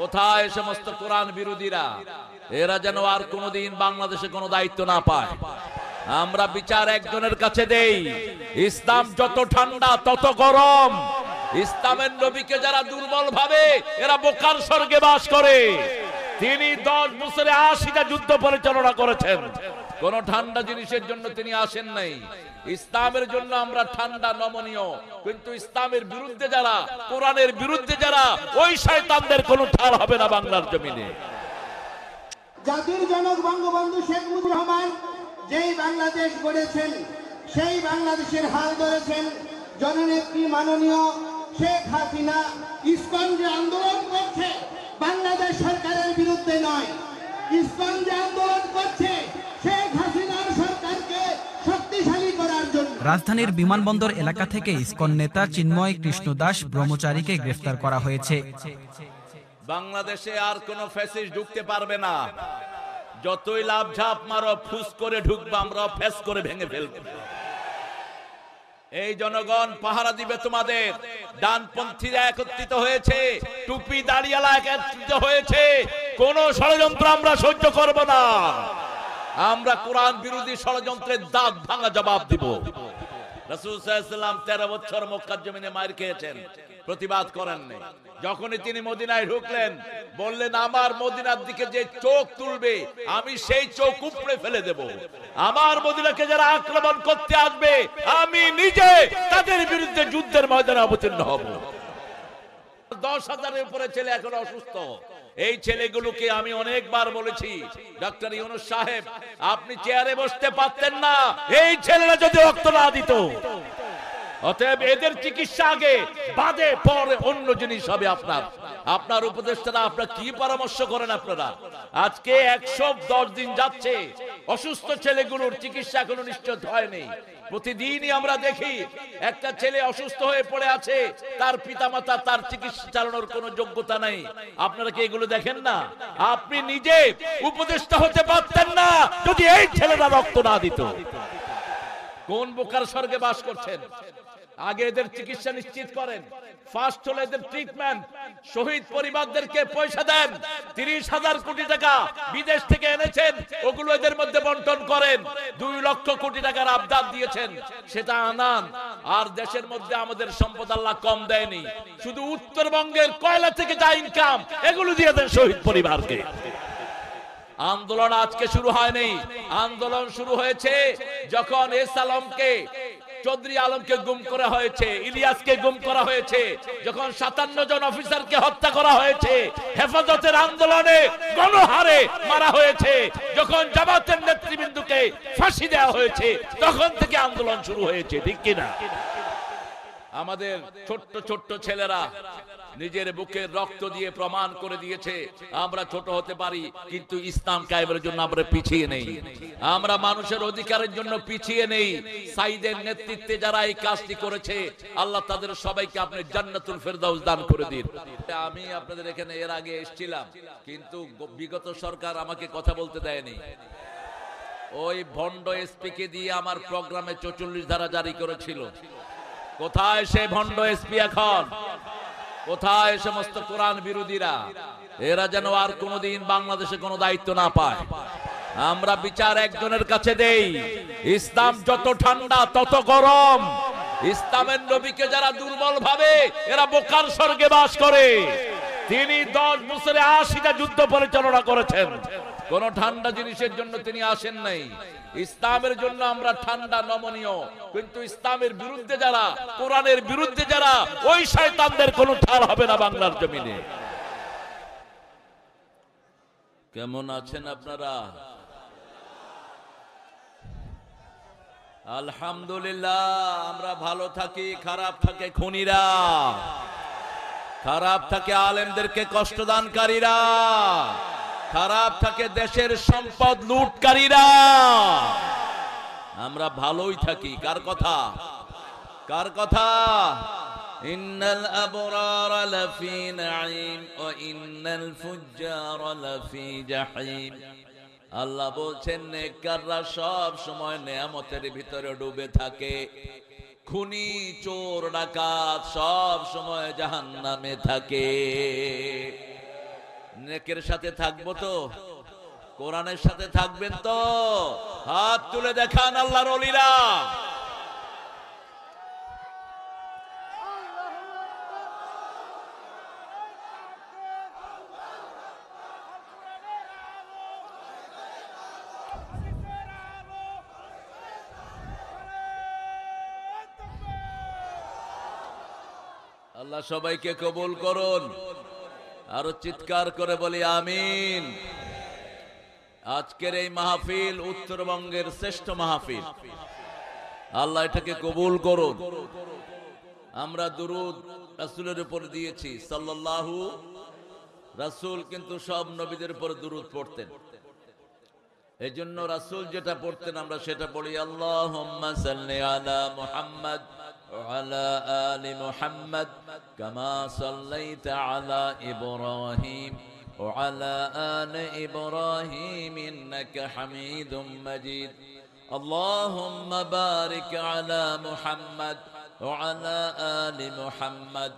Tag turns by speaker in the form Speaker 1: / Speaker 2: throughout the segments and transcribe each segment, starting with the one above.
Speaker 1: কোথায় সমস্ত কোরআন বিরোধীরা? এরা যেন আর কোনোদিন বাংলাদেশে কোনো দায়িত্ব না পায়। আমরা বিচার একজনের কাছে দেই। ইসলাম যত ঠান্ডা তত গরম। ইসলামের নবীকে যারা দুর্বল ভাবে এরা বোকার স্বর্গে বাস করে। তিনি 10 বছরে 80টা যুদ্ধ পরিচালনা করেছেন। কোন ঠান্ডা জিনিসের জন্য তিনি আসেন নাই। ইসলামের জন্য আমরা ঠান্ডা নমনীয়, কিন্তু ইসলামের বিরুদ্ধে যারা, কোরআনের বিরুদ্ধে যারা, ওই শয়তানদের কোনো ছাড় হবে না বাংলার জমিনে।
Speaker 2: জাতির জনক বঙ্গবন্ধু শেখ মুজিবুর রহমান যেই বাংলাদেশ গড়েছেন, সেই বাংলাদেশের হাল ধরেছেন জননেত্রী মাননীয় শেখ হাসিনা। ইসকন যে আন্দোলন করছে বাংলাদেশ সরকারের বিরুদ্ধে নয়, ইসকন যে আন্দোলন করছে শেখ হাসিনার সরকারকে শক্তিশালী করার জন্য।
Speaker 3: রাজধানীর বিমানবন্দর এলাকা থেকে ইসকন নেতা চিন্ময় কৃষ্ণ দাস ব্রহ্মচারীকে গ্রেফতার করা হয়েছে।
Speaker 1: বাংলাদেশে আর কোন ফ্যাসিস্ট ঢুকতে পারবে না। যতই লাভ ঝাপ মারো, ফুস করে ঢুকবে, আমরা ফেস করে ভেঙে ফেলবো। এই জনগণ পাহারা দিবে তোমাদের। ডানপন্থীরা একত্রিত হয়েছে, টুপি দাড়িয়ালা একত্রিত হয়েছে। কোন ষড়যন্ত্র আমরা সহ্য করব না। আমরা কোরআন বিরোধী ষড়যন্ত্রের দাঁত ভাঙা জবাব দিব। রাসূল সাল্লাল্লাহু আলাইহি ওয়াসাল্লাম 13 বছর মক্কার জমিনে মার খেয়েছেন, প্রতিবাদ করেননি। যখনই তিনি মদিনায় ঢুকলেন, বললেন আমার মদিনার দিকে যে চোখ তুলবে আমি সেই চোখ উপড়ে ফেলে দেব। আমার মদিনাকে যারা আক্রমণ করতে আসবে আমি নিজে তাদের বিরুদ্ধে যুদ্ধের ময়দানে অবতীর্ণ হব। 10,000-এর উপরে ছেলে এখন অসুস্থ। এই ছেলেগুলোকে আমি অনেকবার বলেছি, ডক্টর ইউনূস সাহেব আপনি চেয়ারে বসতে পারতেন না এই ছেলেরা যদি রক্ত না দিত। অতএব এদের চিকিৎসা আগে, বাদে পরে অন্য জিনিস হবে। আপনার উপদেষ্টারা আপনারা কি পরামর্শ করেন? আপনারা আজকে 110 দিন যাচ্ছে, অসুস্থ ছেলেগুলোর চিকিৎসা এখনো নিশ্চিত হয়নি। প্রতিদিনই আমরা দেখি একটা ছেলে অসুস্থ হয়ে পড়ে আছে, তার পিতামাতা তার চিকিৎসা চালানোর কোনো যোগ্যতা নেই। আপনারা কি এগুলো দেখেন না? আপনি নিজে উপদেষ্টা হতে পারতেন না যদি এই ছেলেরা রক্ত না দিত। কোন বোকার স্বর্গে বাস করছেন? আগে এদের চিকিৎসা নিশ্চিত করেন। ফার্স্ট হলো এদের ট্রিটমেন্ট। শহীদ পরিবারদেরকে পয়সা দেন। 30,000 কোটি টাকা বিদেশ থেকে এনেছেন, ওগুলো এদের মধ্যে বন্টন করেন। 2 লক্ষ কোটি টাকার আবদার দিয়েছেন, সেটা আনান। আর দেশের মধ্যে আমাদের সম্পদ আল্লাহ কম দেয়নি, শুধু উত্তরবঙ্গের কয়লা থেকে যা ইনকাম এগুলো দিয়ে দেন শহীদ পরিবারকে। আন্দোলন আজকে শুরু হয়নি। আন্দোলন শুরু হয়েছে যখন চৌধুরী আলমকে গুম করা হয়েছে, ইলিয়াসকে গুম করা হয়েছে, যখন 57 জন অফিসারকে হত্যা করা হয়েছে, হেফাজতের আন্দোলনে গণহারে মারা হয়েছে, যখন জামাতের নেতৃবৃন্দকে ফাঁসি দেওয়া হয়েছে, তখন থেকে আন্দোলন শুরু হয়েছে। ঠিক কিনা? আমাদের ছোট্ট ছোট্ট ছেলেরা নিজের বুকের রক্ত দিয়ে প্রমাণ করে দিয়েছে আমরা ছোট হতে পারি, কিন্তু ইসলাম কায়েমের জন্য আমরা পিছিয়ে নেই। আমরা মানুষের অধিকারের জন্য পিছিয়ে নেই। সাইদের নেতৃত্বে যারা এই কাজটি করেছে, আল্লাহ তাদের সবাইকে আপনি জান্নাতুল ফেরদাউস দান করে দিন। আমি আপনাদের এখানে এর আগে এসেছিলাম, কিন্তু বিগত সরকার আমাকে কথা বলতে দেয়নি। ওই ভণ্ড এসপি কে দিয়ে আমার প্রোগ্রামে 44 ধারা জারি করেছিল। কোথায় সে ভণ্ড এসপি এখন? কোথায় সমস্ত কোরআন বিরোধীরা? এরা যেন আর কোনোদিন বাংলাদেশে কোনো দায়িত্ব না পায়। আমরা বিচার একজনের কাছে দেই। ইসলাম যত ঠান্ডা তত গরম। ইসলামের নবীকে যারা দুর্বল ভাবে এরা বোকার স্বর্গে বাস করে। তিনি 10 বছরে 80টা যুদ্ধ পরিচালনা করেছেন। কোন ঠান্ডা জিনিসের জন্য তিনি আসেন নাই। ইসলামের জন্য আমরা ঠান্ডা নমনীয়, কিন্তু ইসলামের বিরুদ্ধে যারা, কোরআনের বিরুদ্ধে যারা, ওই শয়তানদের কোনো ছাড় হবে না বাংলার জমিনে। কেমন আছেন আপনারা? আলহামদুলিল্লাহ। আমরা ভালো থাকি, খারাপ থাকে খুনিরা, খারাপ থাকে আলেমদেরকে কষ্টদানকারীরা, খারাপ থাকে দেশের সম্পদ লুটকারীরা। আমরা ভালোই থাকি। কার কথা? কার কথা? ইন্নাল আবরারা লাফি নাঈম ওয়া ইন্নাল ফুজ্জারা লাফি জাহিম। আল্লাহ বলছেন নেককাররা সব সময় নেয়ামতের ভিতরে ডুবে থাকে, খুনি চোর ডাকাত সব সময় জাহান্নামে থাকে। নেকের সাথে থাকবো তো, কোরআনের সাথে থাকবেন তো? হাত তুলে দেখান আল্লাহর ওলিরা। আল্লাহ সবাইকে কবুল করুন। আরো চিৎকার করে বলি আমিন। আজকের এই মাহফিল উত্তরবঙ্গের শ্রেষ্ঠ মাহফিল, আল্লাহ এটাকে কবুল করুন। আমরা দুরূদ রাসূলের উপর দিয়েছি সাল্লাল্লাহু। রাসূল কিন্তু সব নবীদের উপর দুরূদ পড়তেন, এজন্য রাসূল যেটা পড়তেন আমরা সেটা পড়ি। আল্লাহুম্মা সাল্লি আলা মুহাম্মাদ ওয়া আলা আলি মুহাম্মাদ কামা সাল্লাইতা আলা ইব্রাহিম ওয়া আলা আলি ইব্রাহিম ইন্নাকা হামিদুম মাজিদ। আল্লাহুম্মা বারিক আলা মুহাম্মাদ ওয়া আলা আলি মুহাম্মাদ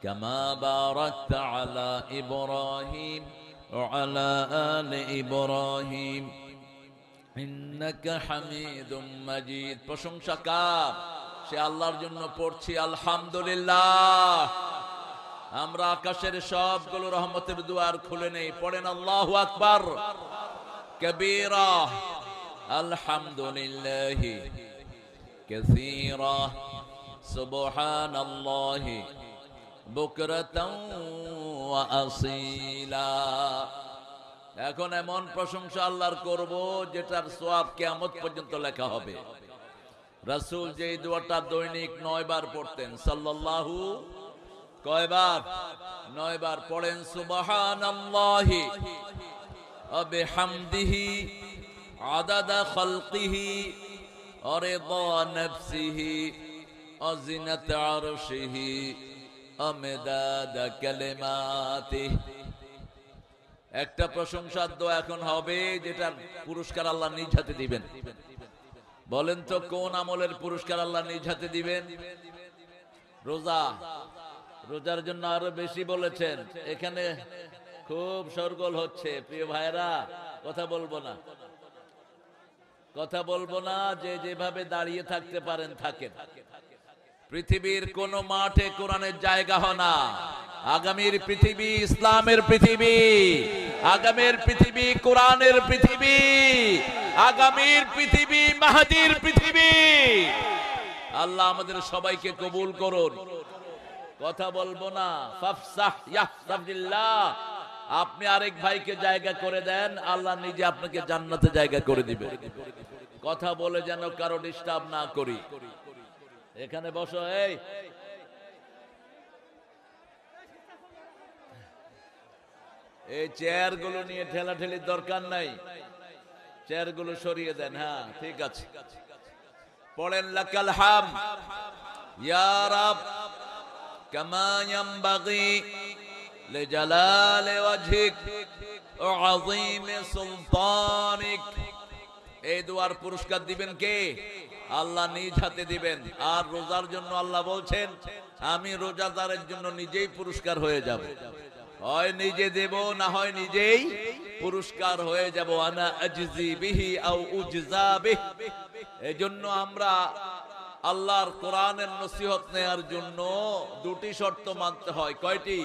Speaker 1: কামা বারাকতা আলা ইব্রাহিম ওয়া আলা আলি ইব্রাহিম ইন্নাকা হামিদুম মাজিদ। প্রশংসা কার? সে আল্লাহর জন্য পড়ছি আলহামদুলিল্লাহ। আমরা আকাশের সবগুলো রহমতের দুয়ার খুলে নেই, পড়েন আল্লাহু আকবার কবীরা, আলহামদুলিল্লাহি কাসীরা, সুবহানাল্লাহি বুকরাতাও ওয়া আসীলা। এখন এমন প্রশংসা আল্লাহর করব যেটার সওয়াব কিয়ামত পর্যন্ত লেখা হবে। রাসূল যে দোয়াটা দৈনিক 9 বার পড়তেন সাল্লাল্লাহু, কয়বার? 9 বার পড়েন। সুবহানাল্লাহি ওয়া বিহামদিহি আদাদা খালকিহি ওয়া রিদা নফসিহি ওয়া জিনাতা আরশিহি ওয়া মিদাদা কালিমাতিহি। একটা প্রশংসার দোয়া এখন হবে যেটার পুরস্কার আল্লাহ নিজ হাতে দিবেন। বলেন তো কোন আমলের পুরস্কার আল্লাহ নিজ হাতে দিবেন? রোজা। রোজার জন্য আরো বেশি বলেছেন। এখানে খুব শোরগোল হচ্ছে প্রিয় ভাইরা, কথা বলবো না, কথা বলবো না। যে যেভাবে দাঁড়িয়ে থাকতে পারেন থাকেন। পৃথিবীর কোন মাঠে কোরআনের জায়গা হয় না। আগামীর পৃথিবী ইসলামের পৃথিবী, আগামীর পৃথিবী কোরআনের পৃথিবী, আগামীর পৃথিবী মাহদীর পৃথিবী। আল্লাহ আমাদের সবাইকে কবুল করুন। কথা বলবো না। ফাফসাহ ইয়াহসাবিল্লাহ। আপনি আরেক ভাইকে জায়গা করে দেন, আল্লাহ নিজে আপনাকে জান্নাতে জায়গা করে দিবে। কথা বলে যেন কারো ডিস্টার্ব না করি। এখানে বসো। এই চেয়ার গুলো নিয়ে ঠেলাঠেলির দরকার নাই, চেয়ার গুলো সরিয়ে দেন। হ্যাঁ ঠিক আছে। পড়েন লাকাল হাম ইয়া রাব কামা ইয়ানবাগি লিজালালি ওয়াজহিক ওয়া আযীমি সুলতানিক। এই দুয়ার পুরস্কার দিবেন কে? আল্লাহ নিজ হাতে দিবেন। আর রোজার জন্য আল্লাহ বলছেন আমি রোজাদারের জন্য নিজেই পুরস্কার হয়ে যাব। হয় নিজে দেব, না হয় নিজেই পুরস্কার হয়ে যাব। আনা আজজি বিহি আও উজজা বিহি। এজন্য আমরা আল্লাহর কোরআনের নসিহত নেয়ার জন্য দুটি শর্ত মানতে হয়। কয়টি?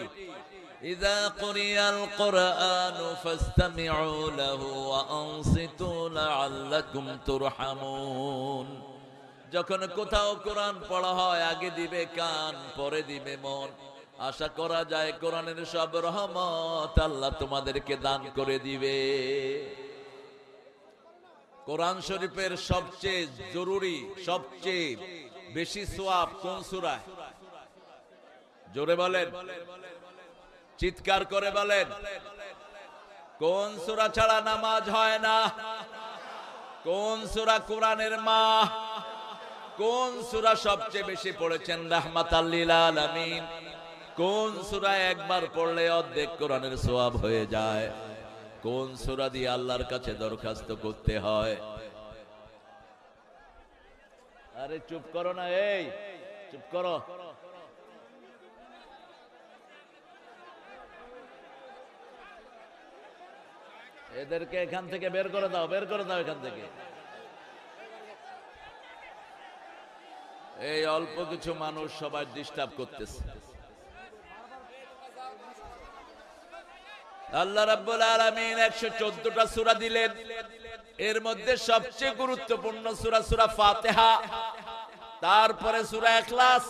Speaker 1: ইযা কুরিয়াল কুরআনু ফাসতামিউ লাহু ওয়া আনসিতু লাআল্লাকুম তুরহামুন। যখন কোথাও কোরআন পড়া হয় আগে দিবে কান, পরে দিবে মন। আশা করা যায় কোরআনের সব রহমত আল্লাহ তোমাদেরকে দান করে দিবে। কোরআন শরীফের সবচেয়ে জরুরি, সবচেয়ে বেশি সওয়াব কোন সূরায়? জোরে বলেন, চিৎকার করে বলেন। কোন সূরা ছাড়া নামাজ হয় না? কোন সূরা কোরআনের মা? কোন সূরা সবচেয়ে বেশি পড়েছেন রাহমাতাল লিল আলামিন? কোন সূরা একবার পড়লে অর্ধেক কোরআনের সওয়াব হয়ে যায়? কোন সূরা দিয়ে আল্লাহর কাছে দরখাস্ত করতে হয়? আরে চুপ করো না, এই চুপ করো। এদেরকে এখান থেকে বের করে দাও, বের করে দাও এখান থেকে। এই অল্প কিছু মানুষ সবাই ডিস্টার্ব করতেছে। আল্লাহ রাব্বুল আলামিন 114টা সূরা দিলেন, এর মধ্যে সবচেয়ে গুরুত্বপূর্ণ সূরা সূরা ফাতিহা, তারপরে সূরা ইখলাস।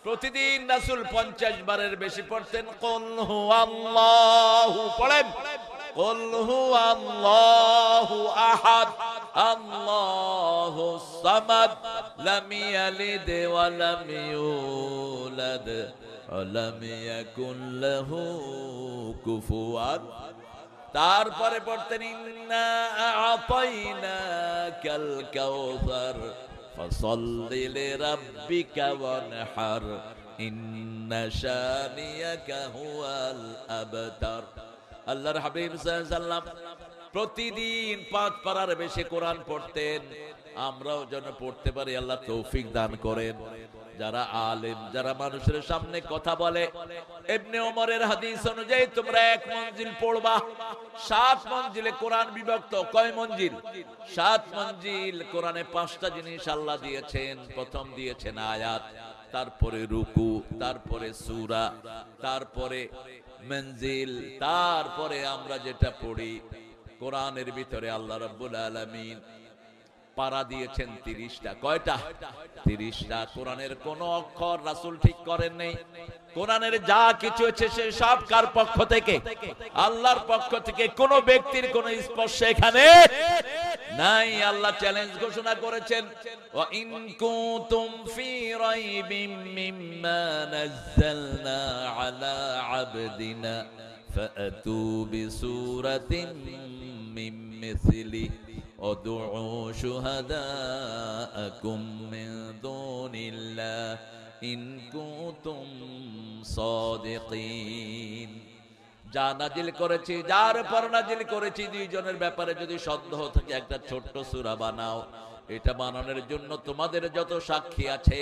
Speaker 1: প্রতিদিন রাসূল 50 বারের বেশি পড়তেন। কুল হুয়াল্লাহু পড়েন, কুল হুয়াল্লাহু আহাদ আল্লাহুস সামাদ লাম ইয়ালিদ ওয়া লাম ইউলাদ ওয়া লাম ইয়াকুল লাহু কুফুয়ান। তারপরে পড়তেন ইন্না আ'তাইনাকাল কাউসার ফাসাল্লি লিরাব্বিকা ওয়ানহার ইন্না শানিয়াকা হুয়াল আবতার। আল্লাহর হাবিব সাল্লাল্লাহু আলাইহি ওয়াসাল্লাম প্রতিদিন 5 পারার বেশি কোরআন পড়তেন। আমরাও যেন পড়তে পারি, আল্লাহ তৌফিক দান করেন। যারা আলেম, যারা মানুষের সামনে কথা বলে, ইবনে ওমরের হাদিস অনুযায়ী তোমরা 1 মঞ্জিল পড়বা। 7 মঞ্জিলে কোরআন বিভক্ত। কয় মঞ্জিল? 7 মঞ্জিল। কোরআনে 5টা জিনিস আল্লাহ দিয়েছেন। প্রথম দিয়েছেন আয়াত, তারপরে রুকু, তারপরে সূরা, তারপরে মঞ্জিল, তারপরে আমরা যেটা পড়ি। কোরআনের ভিতরে আল্লাহ রাব্বুল আলামিন পারা দিয়েছেন 30টা। কয়টা? 30টা। কোরআনের কোন অক্ষর রাসূল ঠিক করেন নাই। কোরআনের যা কিছু আছে সে সব কার পক্ষ থেকে? আল্লাহর পক্ষ থেকে। কোন ব্যক্তির কোন স্পর্শ এখানে নাই। আল্লাহ চ্যালেঞ্জ ঘোষণা করেছেন, ওয়া ইন কুনতুম ফি রাইবিম মিম্মা নাযালনা আলা আবদিনা ফাআতু বিসূরাতিন মিন মিসলি উদউ শুহাদাআকুম মিন দুনিল্লাহ ইন কুনতুম সাদিকিন। যা নাজিল করেছি, যার উপর নাজিল করেছি, দুইজনের ব্যাপারে যদি সন্দেহ থাকে একটা ছোট্ট সূরা বানাও। এটা বানানোর জন্য তোমাদের যত সাক্ষী আছে,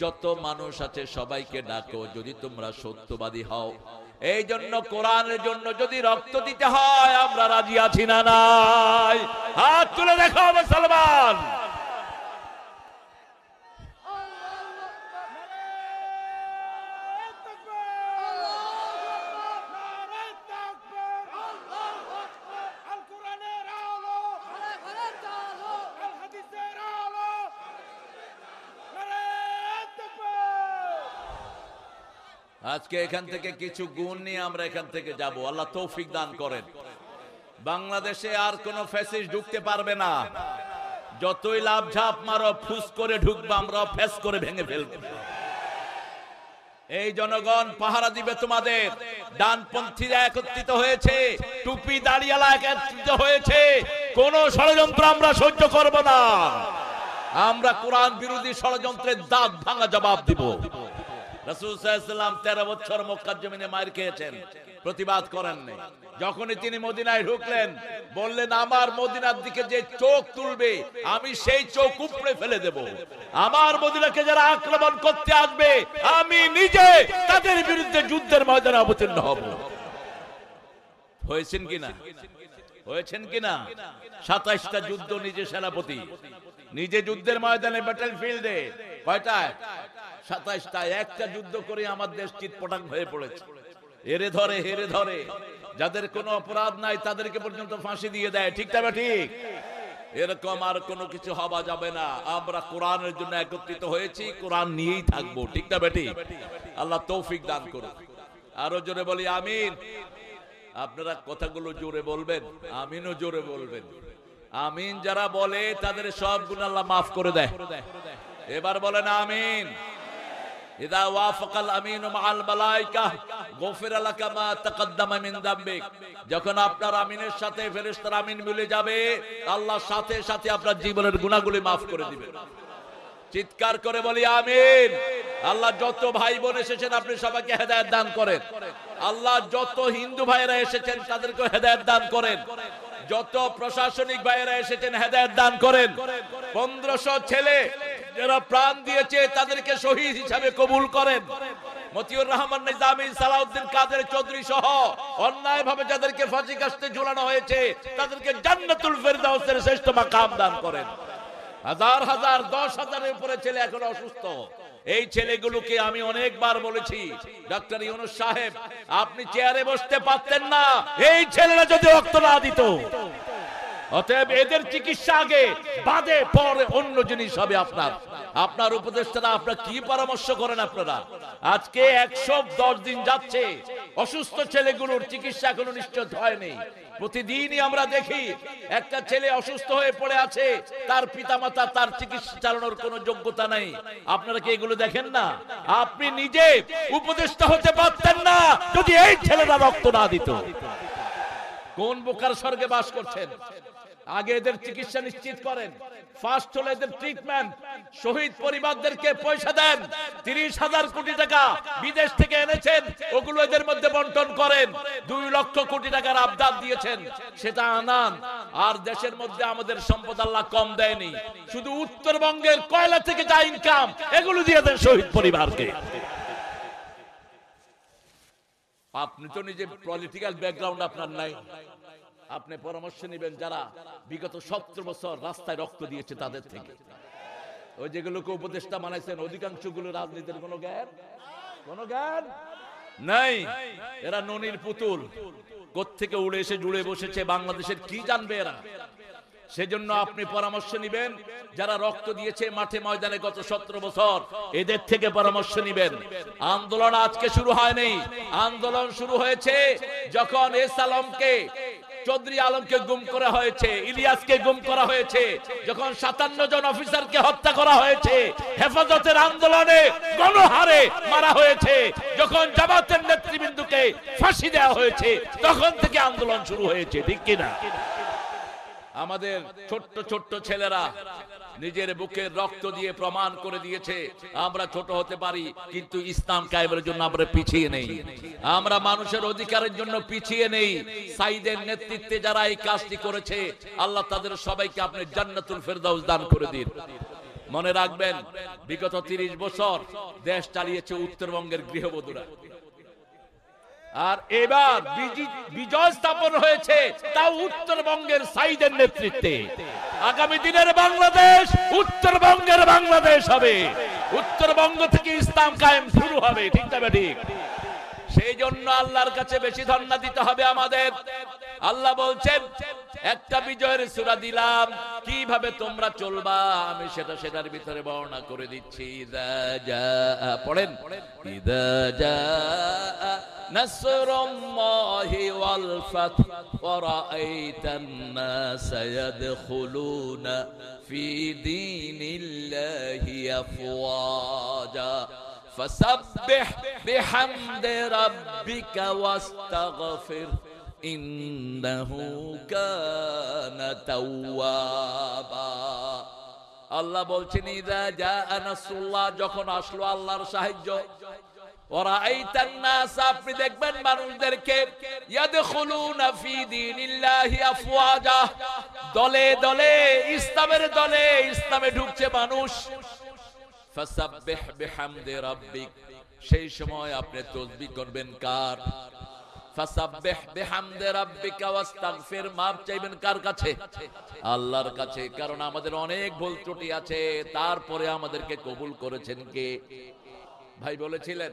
Speaker 1: যত মানুষ আছে, সবাইকে ডাকো যদি তোমরা সত্যবাদী হও। এই জন্য কোরআনের জন্য যদি রক্ত দিতে হয় আমরা রাজি আছি না নাই? হাত তুলে দেখো মুসলমান। আজকে এখান থেকে কিছু গুণ নিয়ে আমরা এখান থেকে যাব। আল্লাহ তৌফিক দান করেন। বাংলাদেশে আর কোন ফ্যাসিস্ট ঢুকতে পারবে না। যতই লাভ ঝাপ মারো, ফুস করে ঢুকবে, আমরা ফেস করে ভেঙে ফেলব। এই জনগণ পাহারা দিবে তোমাদের। ডানপন্থীরা একত্রিত হয়েছে, টুপি দাড়িয়ালা একত্রিত হয়েছে। কোন ষড়যন্ত্র আমরা সহ্য করব না। আমরা কোরআন বিরোধী ষড়যন্ত্রের দাঁত ভাঙা জবাব দিব। রাসূল সাল্লাল্লাহু আলাইহি ওয়াসাল্লাম 13 বছর মক্কার জমিনে মার খেয়েছেন, প্রতিবাদ করেননি। যখনই তিনি মদিনায় ঢুকলেন বললেন, আমার মদিনার দিকে যে চোখ তুলবে আমি সেই চোখ উপড়ে ফেলে দেব। আমার মদিনাকে যারা আক্রমণ করতে আসবে আমি নিজে তাদের বিরুদ্ধে যুদ্ধের ময়দানে অবতীর্ণ হব। হয়েছেন কিনা? হয়েছেন কিনা? 27টা যুদ্ধ নিজে সেনাপতি, নিজে যুদ্ধের ময়দানে, ব্যাটল ফিল্ডে। কয়টায়? 27টা। একটা যুদ্ধ করে আমার দেশ চিৎপটাং হয়ে পড়েছে। এরে ধরে হেরে ধরে, যাদের কোনো অপরাধ নাই তাদেরকে পর্যন্ত ফাঁসি দিয়ে দেয়। ঠিক না ঠিক? এরকম আর কোনো কিছু হওয়া যাবে না। আমরা কোরআনের জন্য একত্রিত হয়েছি, কোরআন নিয়েই থাকবো। ঠিক না বেটি? আল্লাহ তৌফিক দান করুন। আরো জোরে বলি আমিন। আপনারা কথাগুলো জোরে বলবেন, আমিনও জোরে বলবেন। আমিন যারা বলে তাদের সব গুনাহ আল্লাহ মাফ করে দেয়। এবার বলেন আমিন। ইদা ওয়াফাকাল আমিনু মাআল মালায়েকা গফিরা লাকা মা তাকদ্দামা মিন যামবিক। যখন আপনার আমিনের সাথে ফেরেশতার আমিন মিলে যাবে, আল্লাহ সাথে সাথে আপনার জীবনের গুনাহগুলি মাফ করে দিবেন। চিৎকার করে বলি আমিন। আল্লাহ যত ভাই বোন এসেছেন আপনি সবাইকে হেদায়েত দান করেন। আল্লাহ যত হিন্দু ভাইরা এসেছেন তাদেরকে হেদায়েত দান করেন। যত প্রশাসনিক ভাইরা এসেছেন হেদায়েত দান করেন। 1500 ছেলে যারা প্রাণ দিয়েছে তাদেরকে শহীদ হিসাবে কবুল করেন। মতিউর রহমান নিজামী, সালাউদ্দিন কাদের চৌধুরী সহ অন্যায়ভাবে যাদেরকে ফাঁসি কাস্টে ঝুলানো হয়েছে তাদেরকে জান্নাতুল ফেরদাউসের শ্রেষ্ঠ মাকাম দান করেন। হাজার হাজার 10,000-এর উপরে ছেলে এখন অসুস্থ। এই ছেলেগুলোকে আমি অনেকবার বলেছি, ডক্টর ইউনূস সাহেব আপনি চেয়ারে বসতে পারতেন না এই ছেলেরা যদি রক্ত না দিত। অতএব এদের চিকিৎসা আগে, বাদে পরে অন্য জিনিস হবে। আপনার উপদেষ্টারা আপনারা কি পরামর্শ করেন? আপনারা আজকে 110 দিন যাচ্ছে, অসুস্থ ছেলেগুলোর চিকিৎসা এখনো নিশ্চিত হয়নি। প্রতিদিনই আমরা দেখি একটা ছেলে অসুস্থ হয়ে পড়ে আছে, তার পিতামাতা তার চিকিৎসা চালানোর কোনো যোগ্যতা নেই। আপনারা কি এগুলো দেখেন না? আপনি নিজে উপদেষ্টা হতে পারতেন না যদি এই ছেলেরা রক্ত না দিত। কোন বোকার স্বর্গে বাস করছেন? আগে এদের চিকিৎসা নিশ্চিত করেন, ফার্স্ট হলে এদের ট্রিটমেন্ট। শহীদ পরিবারদেরকে পয়সা দেন, 30,000 কোটি টাকা বিদেশ থেকে এনেছেন, ওগুলো এদের মধ্যে বন্টন করেন। 2 লক্ষ কোটি টাকার আবদার দিয়েছেন, সেটা আনান। আর দেশের মধ্যে আমাদের সম্পদ আল্লাহ কম দেয়নি, শুধু উত্তরবঙ্গের কয়লা থেকে যা ইনকাম এগুলো দিয়ে দেন শহীদ পরিবারকে। আপনি তো নিজে পলিটিক্যাল ব্যাকগ্রাউন্ড আপনার নাই, আপনি পরামর্শ নেবেন যারা বিগত 17 বছর রাস্তায় রক্ত দিয়েছে তাদের থেকে। ওই যেগুলোকে উপদেষ্টা বানাইছেন অধিকাংশগুলো রাজনীতির কোনো জ্ঞান নাই। এরা ননির পুতুল, কোত্থেকে উড়ে এসে জুড়ে বসেছে, বাংলাদেশের কি জানবে এরা? সেজন্য আপনি পরামর্শ নেবেন যারা রক্ত দিয়েছে মাঠে ময়দানে গত 17 বছর, এদের থেকে পরামর্শ নেবেন। আন্দোলন আজকে শুরু হয়নি, আন্দোলন শুরু হয়েছে যখন চৌধুরী আলমকে গুম করা হয়েছে, ইলিয়াসকে গুম করা হয়েছে, যখন 57 জন অফিসারকে হত্যা করা হয়েছে, হেফাজতের আন্দোলনে গণহারে মারা হয়েছে, যখন জামাতের নেতৃবৃন্দকে ফাঁসি দেওয়া হয়েছে, তখন থেকে আন্দোলন শুরু হয়েছে, ঠিক কিনা? আমাদের ছোট্ট ছোট্ট ছেলেরা নিজের বুকের রক্ত দিয়ে প্রমাণ করে দিয়েছে আমরা ছোট হতে পারি, কিন্তু ইসলাম কায়েমের জন্য আমরা পিছিয়ে নেই, আমরা মানুষের অধিকারের জন্য পিছিয়ে নেই। সাইদের নেতৃত্বে যারা এই কাজটি করেছে, আল্লাহ তাদের সবাইকে আপনি জান্নাতুল ফেরদাউস দান করে দিন। মনে রাখবেন, বিগত 30 বছর দেশ চালিয়েছে উত্তরবঙ্গের গৃহবধূরা, আর এবার বিজয় স্থাপন হয়েছে তাও উত্তরবঙ্গের সাইদের নেতৃত্বে। আগামী দিনের বাংলাদেশ উত্তরবঙ্গের বাংলাদেশ হবে, উত্তরবঙ্গ থেকে ইসলাম কায়েম শুরু হবে, ঠিক না ঠিক? সেই জন্য আল্লাহর কাছে বেশি ধন্যবাদ দিতে হবে আমাদের। আল্লাহ বলছেন একটা বিজয়ের সূরা দিলাম, কিভাবে তোমরা চলবা আমি সেটার ভিতরে বর্ণনা করে দিচ্ছি। পড়েন, ইযা জাআ নাসরুল্লাহি ওয়াল ফাতহ ওয়া রাআইতান নাসা ইয়াদখুলুনা ফি দীনিল্লাহি আফওয়াজা ফাসাব্বিহ বিহামদি রাব্বিকা ওয়াস্তাগফির ইন্নাহু কানা তাওয়াবা। আল্লাহ বলছেন ইযা জাআ নাসরুল্লাহ, যখন আসলো আল্লাহর সাহায্য, ওয়া রাআইতান নাস, আপনি দেখবেন মানুষদেরকে, ইয়াদখুলুনা ফি দীনিল্লাহি আফওয়াজা, দলে দলে ইসলামের দলে ইসলামে ঢুকছে মানুষ। ফাসাব্বিহ বিহামদি রাব্বিক, সেই সময় আপনি তাসবিহ করবেন কার? ফাসাব্বিহ বিহামদি রাব্বিকা ওয়াস্তাগফির, মাফ চাইবেন কার কাছে? আল্লাহর কাছে। কারণ আমাদের অনেক ভুল ত্রুটি আছে, তারপরে আমাদেরকে কবুল করেছেন কে? ভাই বলেছিলেন